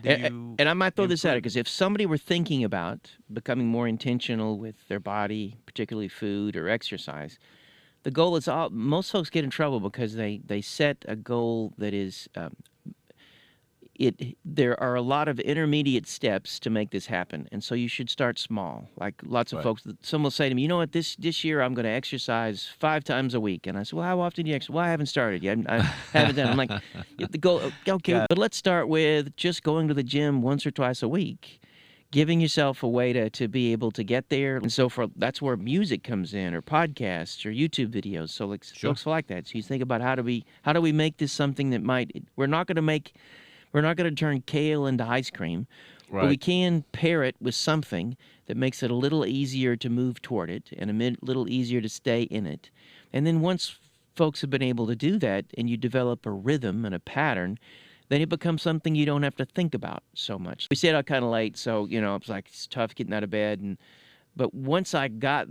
do And, you and I might throw this out improve? because if somebody were thinking about becoming more intentional with their body, particularly food or exercise, the goal is all. Most folks get in trouble because they set a goal that is it. There are a lot of intermediate steps to make this happen, and so you should start small. Like lots of Right. folks, some will say to me, "You know what? This year I'm going to exercise 5 times a week." And I said, "Well, how often do you exercise?" "Well, I haven't started yet. I haven't done." It. I'm like, "The goal, okay, Got but let's start with just going to the gym once or twice a week." Giving yourself a way to be able to get there. And so for that's where music comes in or podcasts or YouTube videos. So like Sure. folks like that. So you think about how do we make this something that might we're not going to turn kale into ice cream, but we Right. can pair it with something that makes it a little easier to move toward it and little easier to stay in it. And then once folks have been able to do that and you develop a rhythm and a pattern, then it becomes something you don't have to think about so much. We stayed out kind of late, so it's like it's tough getting out of bed. But once I got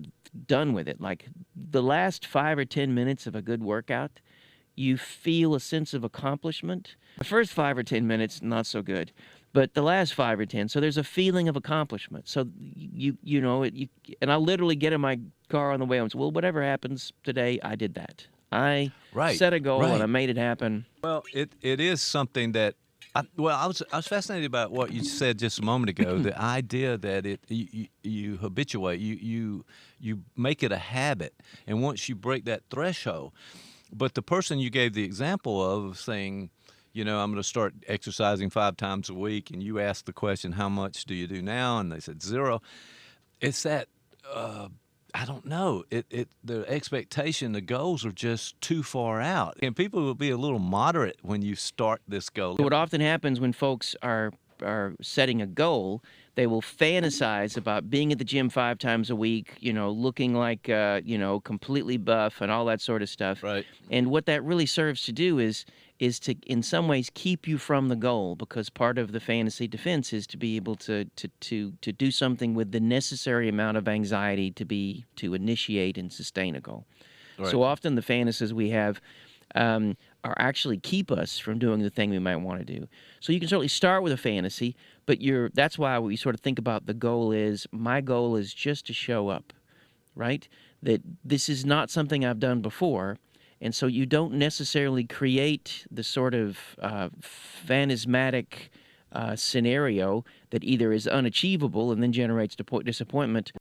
done with it, like the last 5 or 10 minutes of a good workout, you feel a sense of accomplishment. The first 5 or 10 minutes, not so good, but the last 5 or 10, so there's a feeling of accomplishment. So and I literally get in my car on the way home. So, well, whatever happens today, I did that. I Right. set a goal and I Right. made it happen. Well, it is something that I was fascinated about what you said just a moment ago. The idea that you habituate, you make it a habit, and once you break that threshold, but the person you gave the example of saying, I'm going to start exercising 5 times a week, and you asked the question, how much do you do now? And they said 0. It's that. I don't know. The expectation, the goals are just too far out, and people will be a little moderate when you start this goal. What often happens when folks are setting a goal, they will fantasize about being at the gym 5 times a week, looking like completely buff and all that sort of stuff. Right. And what that really serves to do is to in some ways keep you from the goal, because part of the fantasy defense is to be able to do something with the necessary amount of anxiety to initiate and sustain a goal. Right. So often the fantasies we have are actually keep us from doing the thing we might want to do. So you can certainly start with a fantasy, but that's why we sort of think about the goal is, my goal is just to show up, right? That this is not something I've done before. And so you don't necessarily create the sort of phantasmatic scenario that either is unachievable and then generates disappointment,